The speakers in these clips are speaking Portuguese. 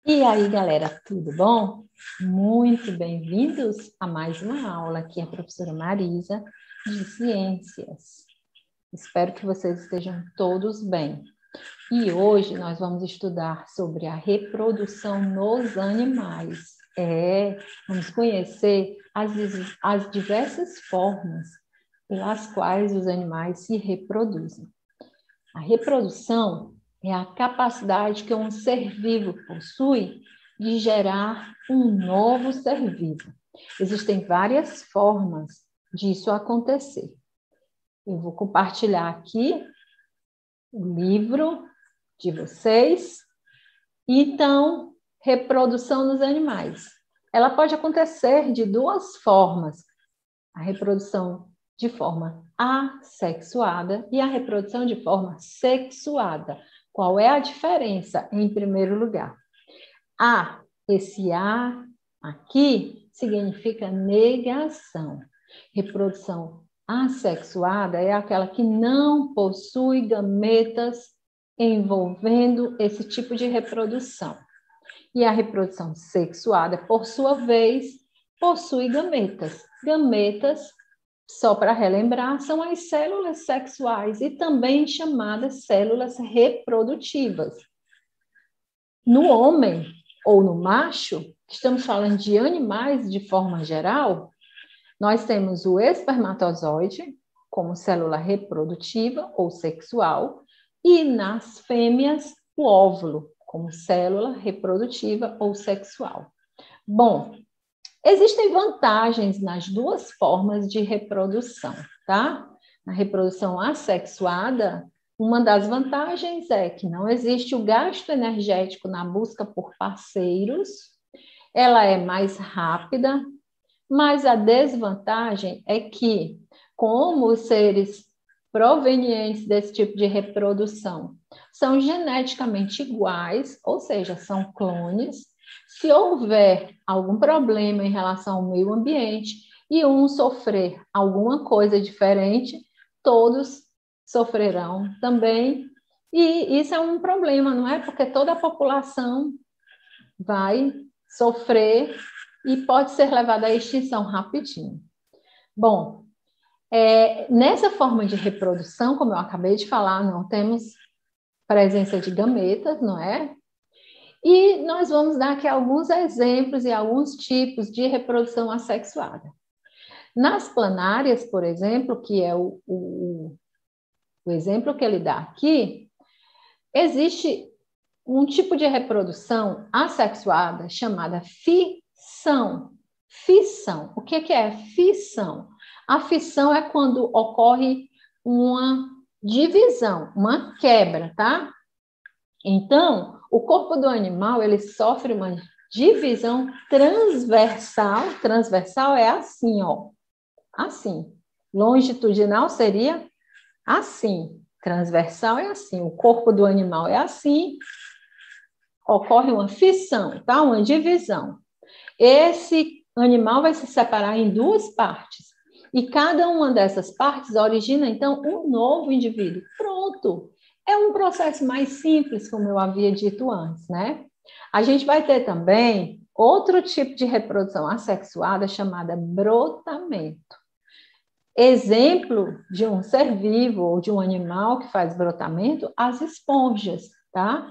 E aí, galera, tudo bom? Muito bem-vindos a mais uma aula. Aqui é a professora Marisa, de Ciências. Espero que vocês estejam todos bem. E hoje nós vamos estudar sobre a reprodução nos animais. Vamos conhecer as diversas formas pelas quais os animais se reproduzem. A reprodução é a capacidade que um ser vivo possui de gerar um novo ser vivo. Existem várias formas disso acontecer. Eu vou compartilhar aqui o livro de vocês. Então, reprodução nos animais. Ela pode acontecer de duas formas. A reprodução de forma assexuada e a reprodução de forma sexuada. Qual é a diferença, em primeiro lugar? Esse A aqui significa negação. Reprodução assexuada é aquela que não possui gametas envolvendo esse tipo de reprodução. E a reprodução sexuada, por sua vez, possui gametas. Gametas, só para relembrar, são as células sexuais e também chamadas células reprodutivas. No homem ou no macho, estamos falando de animais de forma geral, nós temos o espermatozoide como célula reprodutiva ou sexual e nas fêmeas o óvulo como célula reprodutiva ou sexual. Bom, existem vantagens nas duas formas de reprodução, tá? Na reprodução assexuada, uma das vantagens é que não existe o gasto energético na busca por parceiros, ela é mais rápida, mas a desvantagem é que, como os seres provenientes desse tipo de reprodução são geneticamente iguais, ou seja, são clones, se houver algum problema em relação ao meio ambiente e um sofrer alguma coisa diferente, todos sofrerão também. E isso é um problema, não é? Porque toda a população vai sofrer e pode ser levada à extinção rapidinho. Bom, nessa forma de reprodução, como eu acabei de falar, não temos presença de gametas, não é? E nós vamos dar aqui alguns exemplos e alguns tipos de reprodução assexuada. Nas planárias, por exemplo, que é o exemplo que ele dá aqui, existe um tipo de reprodução assexuada chamada fissão. Fissão. O que é fissão? A fissão é quando ocorre uma divisão, uma quebra, tá? Então, o corpo do animal, ele sofre uma divisão transversal. Transversal é assim, ó. Assim. Longitudinal seria assim. Transversal é assim. O corpo do animal é assim. Ocorre uma fissão, tá? Uma divisão. Esse animal vai se separar em duas partes. E cada uma dessas partes origina, então, um novo indivíduo. Pronto! É um processo mais simples, como eu havia dito antes, né? A gente vai ter também outro tipo de reprodução assexuada chamada brotamento. Exemplo de um ser vivo ou de um animal que faz brotamento, as esponjas, tá?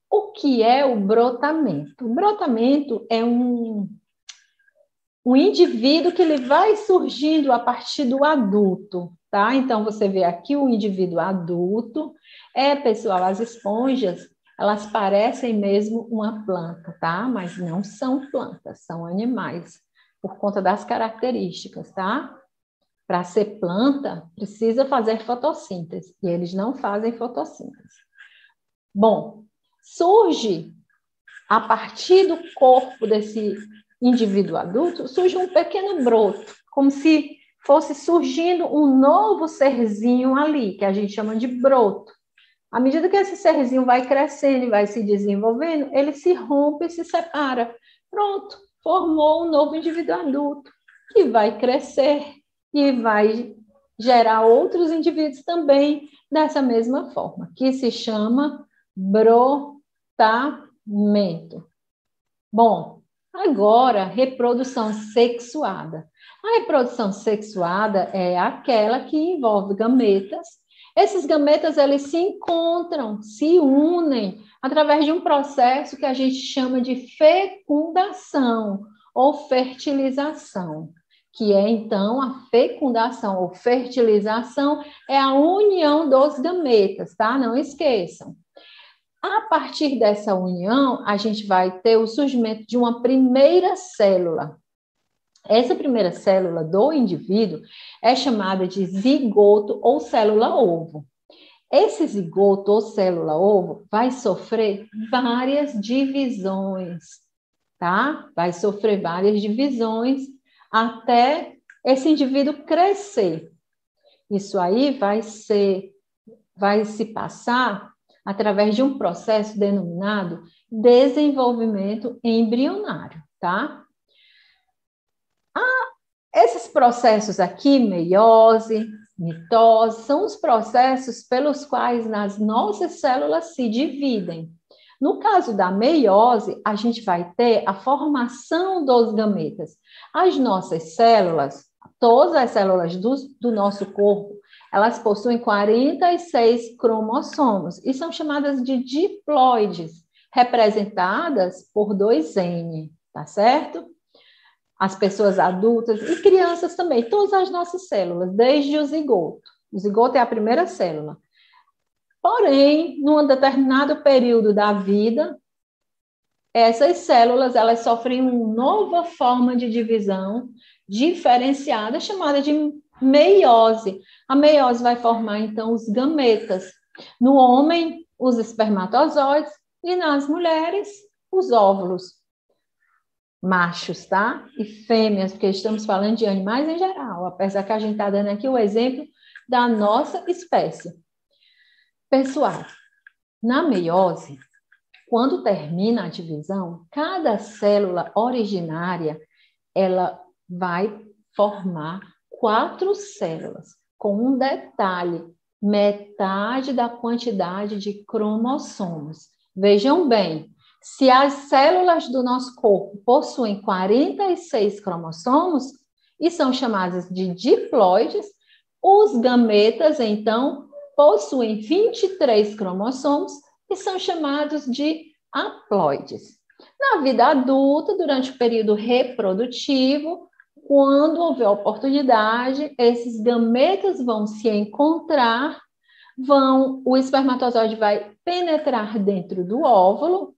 O que é o brotamento? O brotamento é um indivíduo que ele vai surgindo a partir do adulto, tá? Então, você vê aqui o indivíduo adulto. Pessoal, as esponjas, elas parecem mesmo uma planta, tá? Mas não são plantas, são animais, por conta das características, tá? Para ser planta, precisa fazer fotossíntese, e eles não fazem fotossíntese. Bom, surge, a partir do corpo desse indivíduo adulto, surge um pequeno broto, como se fosse surgindo um novo serzinho ali, que a gente chama de broto. À medida que esse serzinho vai crescendo e vai se desenvolvendo, ele se rompe e se separa. Pronto, formou um novo indivíduo adulto, que vai crescer e vai gerar outros indivíduos também dessa mesma forma, que se chama brotamento. Bom, agora, reprodução sexuada. A reprodução sexuada é aquela que envolve gametas. Esses gametas, eles se encontram, se unem através de um processo que a gente chama de fecundação ou fertilização, que é, então, a fecundação ou fertilização é a união dos gametas, tá? Não esqueçam. A partir dessa união, a gente vai ter o surgimento de uma primeira célula. Essa primeira célula do indivíduo é chamada de zigoto ou célula-ovo. Esse zigoto ou célula-ovo vai sofrer várias divisões, tá? Vai sofrer várias divisões até esse indivíduo crescer. Isso aí vai se passar através de um processo denominado desenvolvimento embrionário, tá? Esses processos aqui, meiose, mitose, são os processos pelos quais as nossas células se dividem. No caso da meiose, a gente vai ter a formação dos gametas. As nossas células, todas as células do nosso corpo, elas possuem 46 cromossomos e são chamadas de diploides, representadas por 2N, tá certo? As pessoas adultas e crianças também, todas as nossas células, desde o zigoto. O zigoto é a primeira célula. Porém, num determinado período da vida, essas células elas sofrem uma nova forma de divisão diferenciada, chamada de meiose. A meiose vai formar, então, os gametas. No homem, os espermatozoides, e nas mulheres, os óvulos. Machos, tá? E fêmeas, porque estamos falando de animais em geral, apesar que a gente está dando aqui o exemplo da nossa espécie. Pessoal, na meiose, quando termina a divisão, cada célula originária, ela vai formar 4 células, com um detalhe, metade da quantidade de cromossomos. Vejam bem, se as células do nosso corpo possuem 46 cromossomos e são chamadas de diploides, os gametas, então, possuem 23 cromossomos e são chamados de haploides. Na vida adulta, durante o período reprodutivo, quando houver oportunidade, esses gametas vão se encontrar, o espermatozoide vai penetrar dentro do óvulo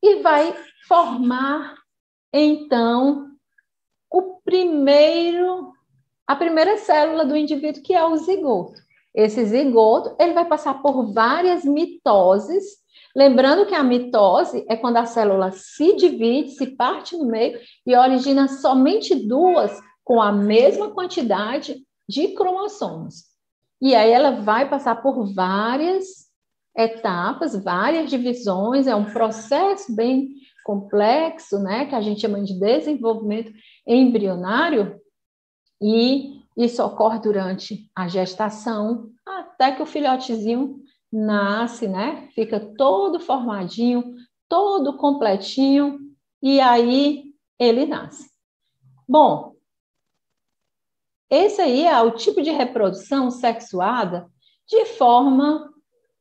e vai formar, então, a primeira célula do indivíduo, que é o zigoto. Esse zigoto, ele vai passar por várias mitoses, lembrando que a mitose é quando a célula se divide, se parte no meio e origina somente 2 com a mesma quantidade de cromossomos. E aí ela vai passar por várias etapas, várias divisões, é um processo bem complexo, né, que a gente chama de desenvolvimento embrionário, e isso ocorre durante a gestação, até que o filhotezinho nasce, né, fica todo formadinho, todo completinho, e aí ele nasce. Bom, esse aí é o tipo de reprodução sexuada de forma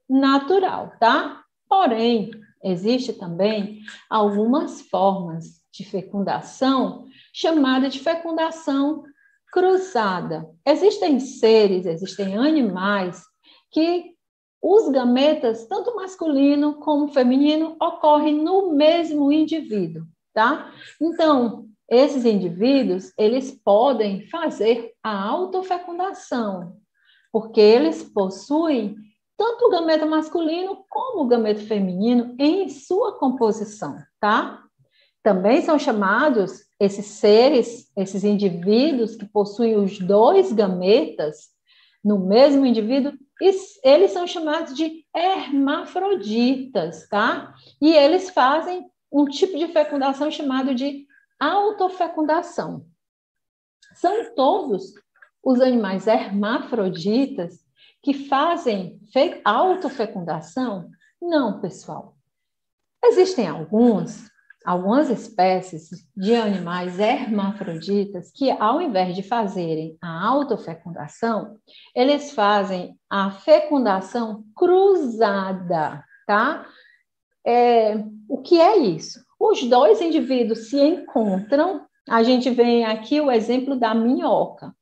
natural, tá? Porém, existe também algumas formas de fecundação chamada de fecundação cruzada. Existem seres, existem animais que os gametas, tanto masculino como feminino, ocorrem no mesmo indivíduo, tá? Então, esses indivíduos, eles podem fazer a autofecundação, porque eles possuem tanto o gameta masculino como o gameta feminino em sua composição, tá? Também são chamados esses seres, esses indivíduos que possuem os 2 gametas no mesmo indivíduo, eles são chamados de hermafroditas, tá? E eles fazem um tipo de fecundação chamado de autofecundação. São todos os animais hermafroditas que fazem autofecundação? Não, pessoal. Existem alguns algumas espécies de animais hermafroditas que, ao invés de fazerem a autofecundação, eles fazem a fecundação cruzada, tá? O que é isso? Os dois indivíduos se encontram, a gente vê aqui o exemplo da minhoca,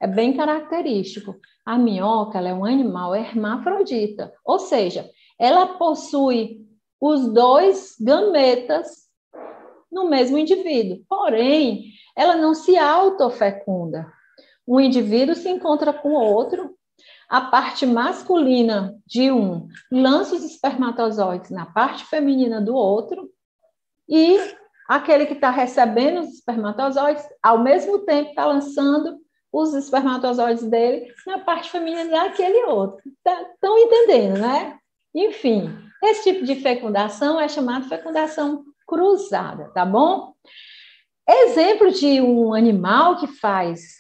é bem característico. A minhoca, ela é um animal hermafrodita, ou seja, ela possui os dois gametas no mesmo indivíduo, porém, ela não se autofecunda. Um indivíduo se encontra com o outro, a parte masculina de um lança os espermatozoides na parte feminina do outro, e aquele que está recebendo os espermatozoides, ao mesmo tempo, está lançando os espermatozoides dele na parte feminina daquele outro. Estão entendendo, né? Enfim, esse tipo de fecundação é chamado fecundação cruzada, tá bom? Exemplo de um animal que faz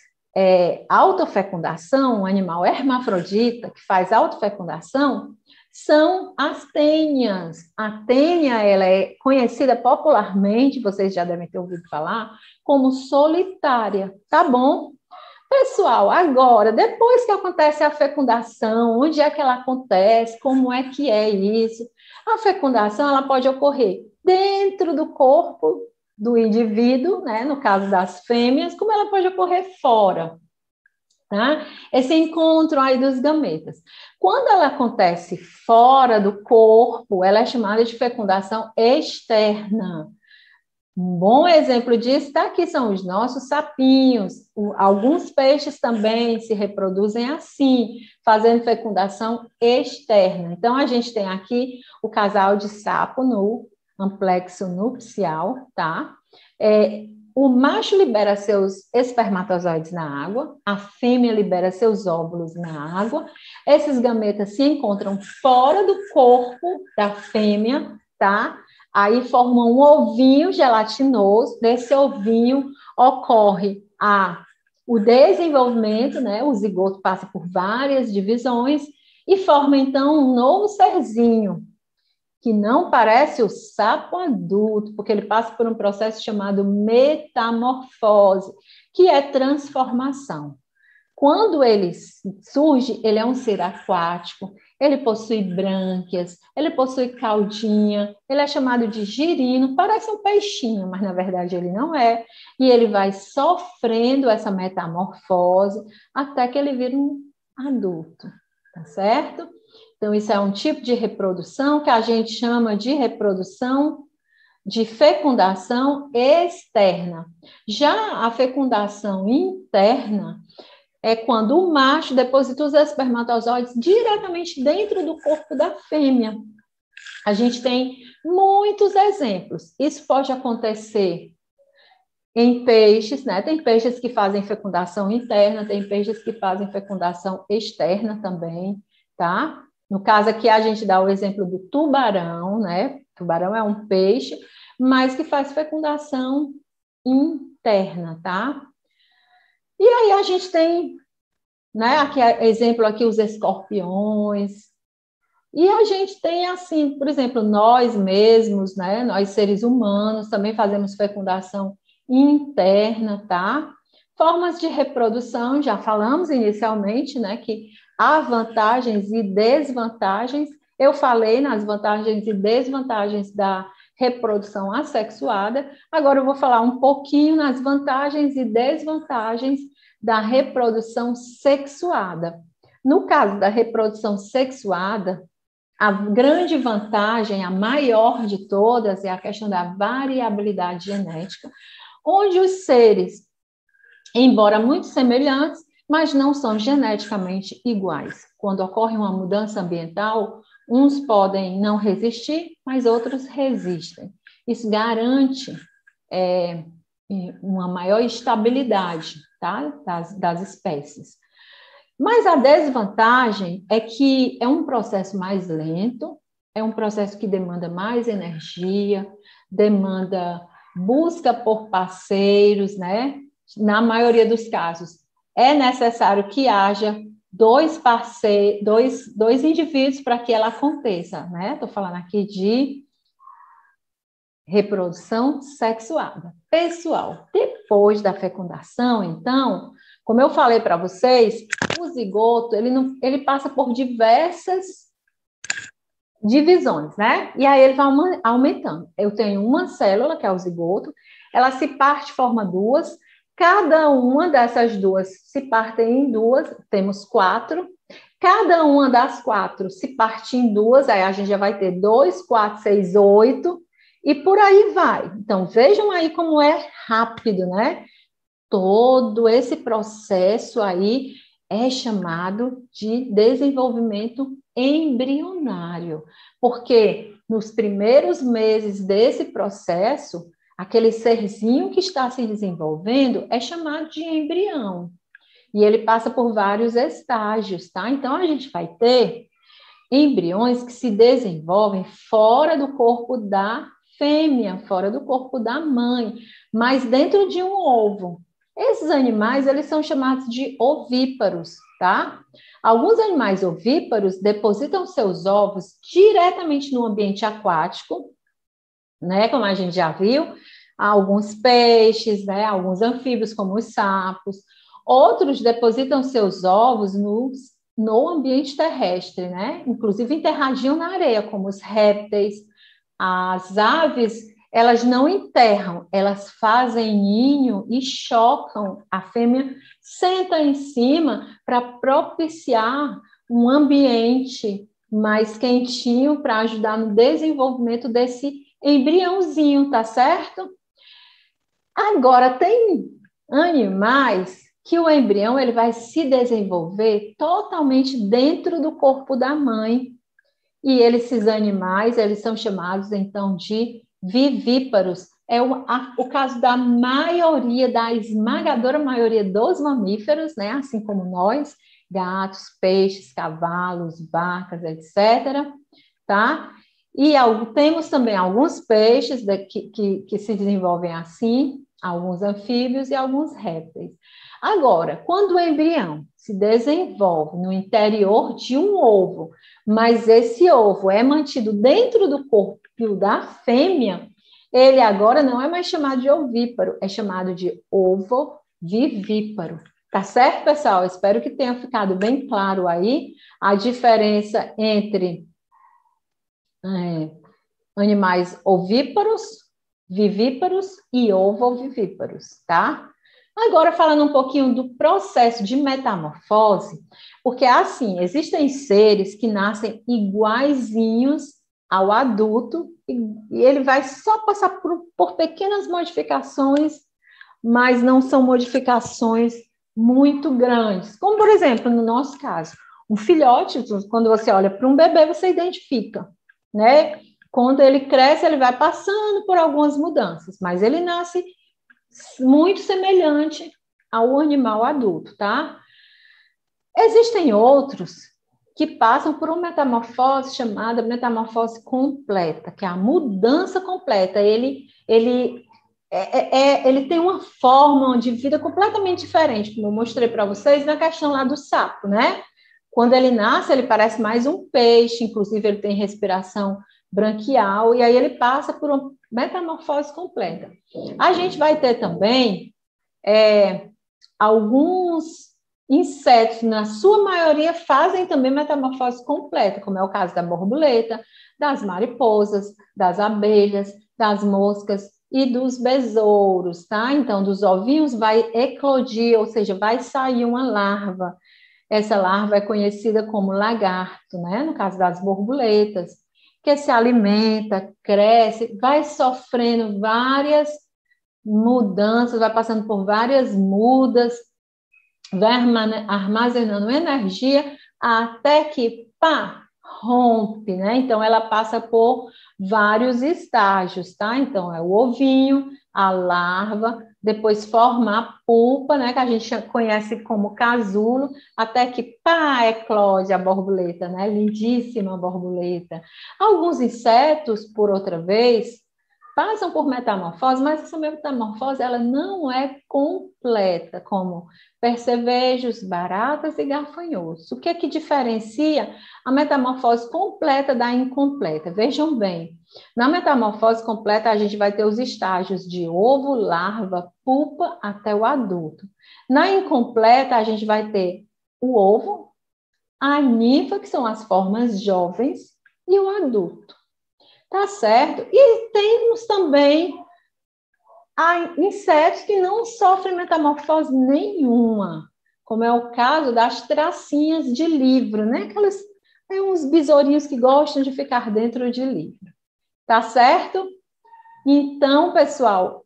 autofecundação, um animal hermafrodita que faz autofecundação, são as tênias. A tênia, ela é conhecida popularmente, vocês já devem ter ouvido falar, como solitária, tá bom? Pessoal, agora, depois que acontece a fecundação, onde é que ela acontece, como é que é isso? A fecundação, ela pode ocorrer dentro do corpo do indivíduo, né, no caso das fêmeas, como ela pode ocorrer fora, tá? Esse encontro aí dos gametas. Quando ela acontece fora do corpo, ela é chamada de fecundação externa. Um bom exemplo disso está aqui, são os nossos sapinhos. Alguns peixes também se reproduzem assim, fazendo fecundação externa. Então, a gente tem aqui o casal de sapo no amplexo nupcial, tá? O macho libera seus espermatozoides na água, a fêmea libera seus óvulos na água. Esses gametas se encontram fora do corpo da fêmea, tá? Aí formam um ovinho gelatinoso. Desse ovinho ocorre o desenvolvimento, né? O zigoto passa por várias divisões e forma, então, um novo serzinho, que não parece o sapo adulto, porque ele passa por um processo chamado metamorfose, que é transformação. Quando ele surge, ele é um ser aquático, ele possui brânquias, ele possui caudinha, ele é chamado de girino, parece um peixinho, mas na verdade ele não é, e ele vai sofrendo essa metamorfose até que ele vira um adulto, tá certo? Então, isso é um tipo de reprodução que a gente chama de reprodução de fecundação externa. Já a fecundação interna é quando o macho deposita os espermatozoides diretamente dentro do corpo da fêmea. A gente tem muitos exemplos. Isso pode acontecer em peixes, né? Tem peixes que fazem fecundação interna, tem peixes que fazem fecundação externa também, tá? No caso aqui, a gente dá o exemplo do tubarão, né? Tubarão é um peixe, mas que faz fecundação interna, tá? E aí a gente tem, né? Aqui, exemplo aqui, os escorpiões. E a gente tem, assim, por exemplo, nós mesmos, né? Nós seres humanos também fazemos fecundação interna, tá? Formas de reprodução, já falamos inicialmente, né? Que há vantagens e desvantagens. Eu falei nas vantagens e desvantagens da reprodução assexuada. Agora eu vou falar um pouquinho nas vantagens e desvantagens da reprodução sexuada. No caso da reprodução sexuada, a grande vantagem, a maior de todas, é a questão da variabilidade genética, onde os seres, embora muito semelhantes, mas não são geneticamente iguais. Quando ocorre uma mudança ambiental, uns podem não resistir, mas outros resistem. Isso garante uma maior estabilidade, tá? das espécies. Mas a desvantagem é que é um processo mais lento, é um processo que demanda mais energia, demanda busca por parceiros, né? Na maioria dos casos, é necessário que haja dois indivíduos para que ela aconteça, né? Estou falando aqui de reprodução sexuada. Pessoal, depois da fecundação, então, como eu falei para vocês, o zigoto, ele passa por diversas divisões, né? E aí ele vai aumentando. Eu tenho uma célula, que é o zigoto, ela se parte, forma duas, cada uma dessas duas se partem em duas, temos 4, cada uma das 4 se parte em duas, aí a gente já vai ter 2, 4, 6, 8, e por aí vai. Então, vejam aí como é rápido, né? Todo esse processo aí é chamado de desenvolvimento embrionário, porque nos primeiros meses desse processo, aquele serzinho que está se desenvolvendo é chamado de embrião. E ele passa por vários estágios, tá? Então, a gente vai ter embriões que se desenvolvem fora do corpo da fêmea, fora do corpo da mãe, mas dentro de um ovo. Esses animais, eles são chamados de ovíparos, tá? Alguns animais ovíparos depositam seus ovos diretamente no ambiente aquático, né? Como a gente já viu, alguns peixes, né? Alguns anfíbios, como os sapos. Outros depositam seus ovos no ambiente terrestre, né? Inclusive enterradinho na areia, como os répteis. As aves, elas não enterram, elas fazem ninho e chocam. A fêmea senta em cima para propiciar um ambiente mais quentinho para ajudar no desenvolvimento desse embriãozinho, tá certo? Agora, tem animais que o embrião ele vai se desenvolver totalmente dentro do corpo da mãe. E esses animais, eles são chamados, então, de vivíparos. É o caso da maioria, da esmagadora maioria dos mamíferos, né? Assim como nós, gatos, peixes, cavalos, vacas, etc. Tá? E temos também alguns peixes que se desenvolvem assim, alguns anfíbios e alguns répteis. Agora, quando o embrião se desenvolve no interior de um ovo, mas esse ovo é mantido dentro do corpo da fêmea, ele agora não é mais chamado de ovíparo, é chamado de ovovivíparo. Tá certo, pessoal? Espero que tenha ficado bem claro aí a diferença entre animais ovíparos, vivíparos e ovovivíparos, tá? Agora, falando um pouquinho do processo de metamorfose, porque assim, existem seres que nascem iguaizinhos ao adulto e ele vai só passar por pequenas modificações, mas não são modificações muito grandes. Como, por exemplo, no nosso caso, um filhote, quando você olha para um bebê, você identifica, né? Quando ele cresce, ele vai passando por algumas mudanças, mas ele nasce muito semelhante ao animal adulto, tá? Existem outros que passam por uma metamorfose chamada metamorfose completa, que é a mudança completa. Ele tem uma forma de vida completamente diferente, como eu mostrei para vocês na questão lá do sapo, né? Quando ele nasce, ele parece mais um peixe, inclusive ele tem respiração branquial, e aí ele passa por uma metamorfose completa. A gente vai ter também alguns insetos, na sua maioria, fazem também metamorfose completa, como é o caso da borboleta, das mariposas, das abelhas, das moscas e dos besouros, tá? Então, dos ovinhos vai eclodir, ou seja, vai sair uma larva. Essa larva é conhecida como lagarto, né? No caso das borboletas, que se alimenta, cresce, vai sofrendo várias mudanças, vai passando por várias mudas, vai armazenando energia até que, pá, rompe, né? Então, ela passa por vários estágios, tá? Então, é o ovinho, a larva, depois forma a pupa, né? Que a gente conhece como casulo, até que, pá, eclode a borboleta, né? Lindíssima borboleta. Alguns insetos, por outra vez, passam por metamorfose, mas essa metamorfose ela não é completa, como percevejos, baratas e gafanhotos. O que é que diferencia a metamorfose completa da incompleta? Vejam bem, na metamorfose completa a gente vai ter os estágios de ovo, larva, pupa até o adulto. Na incompleta a gente vai ter o ovo, a ninfa, que são as formas jovens, e o adulto. Tá certo? E temos também insetos que não sofrem metamorfose nenhuma, como é o caso das tracinhas de livro, né? Aquelas, uns besourinhos que gostam de ficar dentro de livro. Tá certo? Então, pessoal,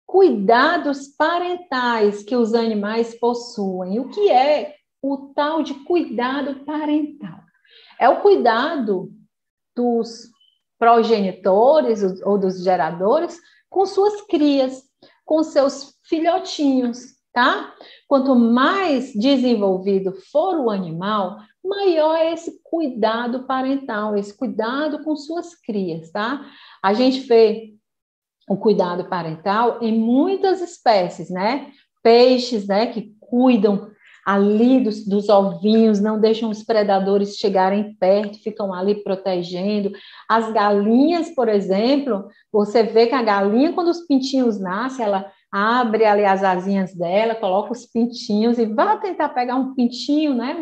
cuidados parentais que os animais possuem. O que é o tal de cuidado parental? É o cuidado dos progenitores ou dos geradores com suas crias, com seus filhotinhos, tá? Quanto mais desenvolvido for o animal, maior é esse cuidado parental, esse cuidado com suas crias, tá? A gente vê o cuidado parental em muitas espécies, né? Peixes, né, que cuidam ali dos ovinhos, não deixam os predadores chegarem perto, ficam ali protegendo. As galinhas, por exemplo, você vê que a galinha, quando os pintinhos nascem, ela abre ali as asinhas dela, coloca os pintinhos e vai tentar pegar um pintinho, né?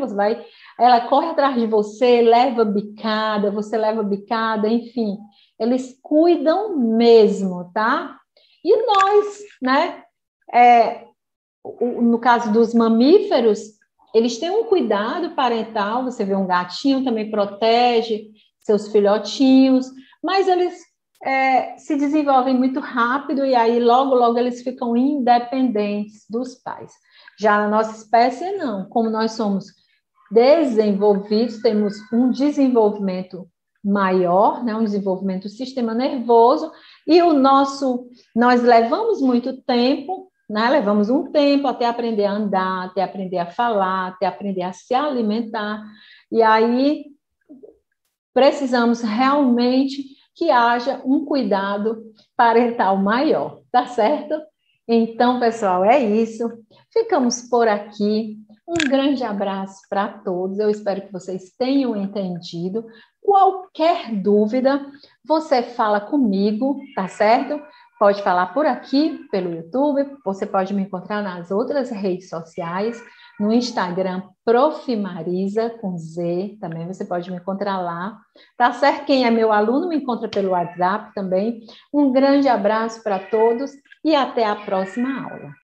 Ela corre atrás de você, leva bicada, você leva bicada, enfim. Eles cuidam mesmo, tá? E nós, né? No caso dos mamíferos, eles têm um cuidado parental, você vê um gatinho também protege seus filhotinhos, mas eles se desenvolvem muito rápido e aí logo eles ficam independentes dos pais. Já na nossa espécie, não. Como nós somos desenvolvidos, temos um desenvolvimento maior, né, um desenvolvimento do sistema nervoso, e nós levamos muito tempo, né, levamos um tempo até aprender a andar, até aprender a falar, até aprender a se alimentar, e aí precisamos realmente que haja um cuidado parental maior, tá certo? Então, pessoal, é isso. Ficamos por aqui. Um grande abraço para todos. Eu espero que vocês tenham entendido. Qualquer dúvida, você fala comigo, tá certo? Pode falar por aqui, pelo YouTube. Você pode me encontrar nas outras redes sociais. No Instagram, Prof. Marisa, com Z, também você pode me encontrar lá. Tá certo? Quem é meu aluno me encontra pelo WhatsApp também. Um grande abraço para todos e até a próxima aula.